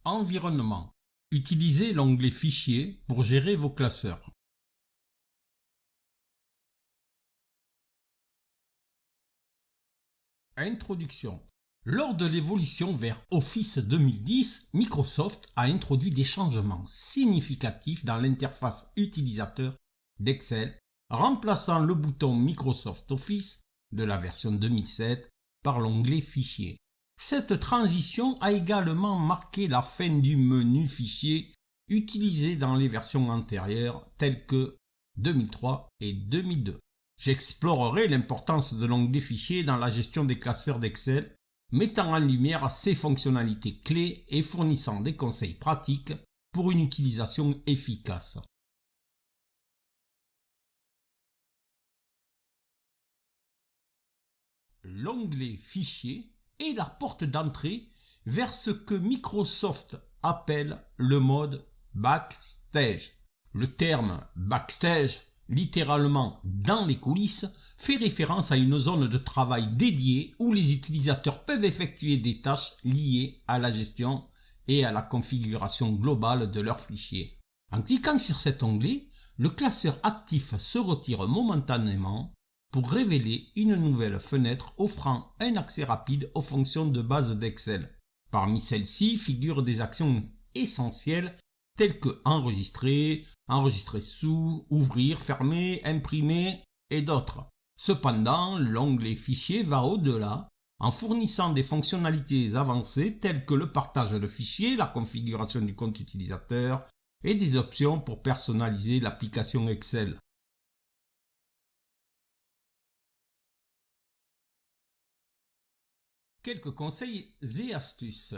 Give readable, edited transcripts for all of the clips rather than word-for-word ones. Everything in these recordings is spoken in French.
Environnement. Utilisez l'onglet Fichier pour gérer vos classeurs. Introduction. Lors de l'évolution vers Office 2010, Microsoft a introduit des changements significatifs dans l'interface utilisateur d'Excel, remplaçant le bouton Microsoft Office de la version 2007 par l'onglet Fichier. Cette transition a également marqué la fin du menu Fichier utilisé dans les versions antérieures telles que 2003 et 2002. J'explorerai l'importance de l'onglet Fichier dans la gestion des classeurs d'Excel, mettant en lumière ses fonctionnalités clés et fournissant des conseils pratiques pour une utilisation efficace. L'onglet Fichier est la porte d'entrée vers ce que Microsoft appelle le mode Backstage. Le terme Backstage, littéralement dans les coulisses, fait référence à une zone de travail dédiée où les utilisateurs peuvent effectuer des tâches liées à la gestion et à la configuration globale de leurs fichiers. En cliquant sur cet onglet, le classeur actif se retire momentanément pour révéler une nouvelle fenêtre offrant un accès rapide aux fonctions de base d'Excel. Parmi celles-ci figurent des actions essentielles telles que enregistrer, enregistrer sous, ouvrir, fermer, imprimer et d'autres. Cependant, l'onglet Fichier va au-delà en fournissant des fonctionnalités avancées telles que le partage de fichiers, la configuration du compte utilisateur et des options pour personnaliser l'application Excel. Quelques conseils et astuces.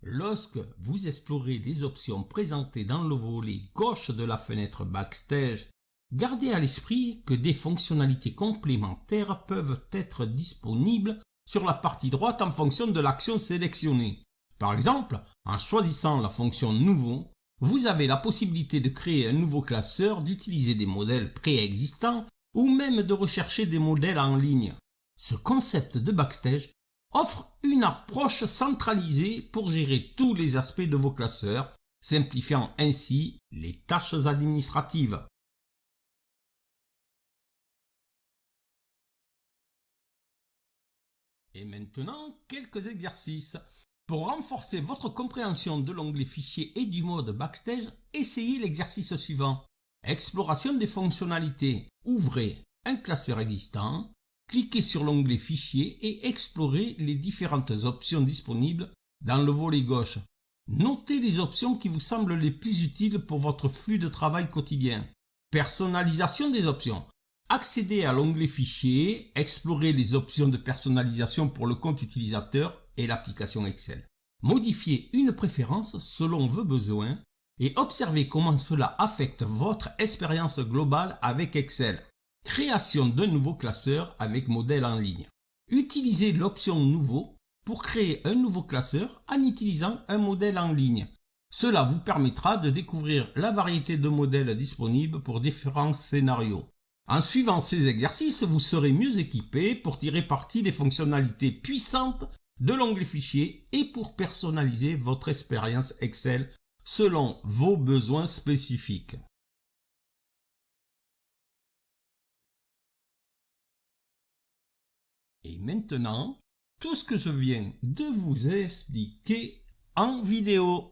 Lorsque vous explorez les options présentées dans le volet gauche de la fenêtre Backstage, gardez à l'esprit que des fonctionnalités complémentaires peuvent être disponibles sur la partie droite en fonction de l'action sélectionnée. Par exemple, en choisissant la fonction Nouveau, vous avez la possibilité de créer un nouveau classeur, d'utiliser des modèles préexistants ou même de rechercher des modèles en ligne. Ce concept de Backstage offre une approche centralisée pour gérer tous les aspects de vos classeurs, simplifiant ainsi les tâches administratives. Et maintenant, quelques exercices. Pour renforcer votre compréhension de l'onglet Fichier et du mode Backstage, essayez l'exercice suivant. Exploration des fonctionnalités. Ouvrez un classeur existant. Cliquez sur l'onglet Fichier et explorez les différentes options disponibles dans le volet gauche. Notez les options qui vous semblent les plus utiles pour votre flux de travail quotidien. Personnalisation des options. Accédez à l'onglet Fichier, explorez les options de personnalisation pour le compte utilisateur et l'application Excel. Modifiez une préférence selon vos besoins et observez comment cela affecte votre expérience globale avec Excel. Création d'un nouveau classeur avec modèle en ligne. Utilisez l'option Nouveau pour créer un nouveau classeur en utilisant un modèle en ligne. Cela vous permettra de découvrir la variété de modèles disponibles pour différents scénarios. En suivant ces exercices, vous serez mieux équipé pour tirer parti des fonctionnalités puissantes de l'onglet Fichier et pour personnaliser votre expérience Excel selon vos besoins spécifiques. Et maintenant, tout ce que je viens de vous expliquer en vidéo.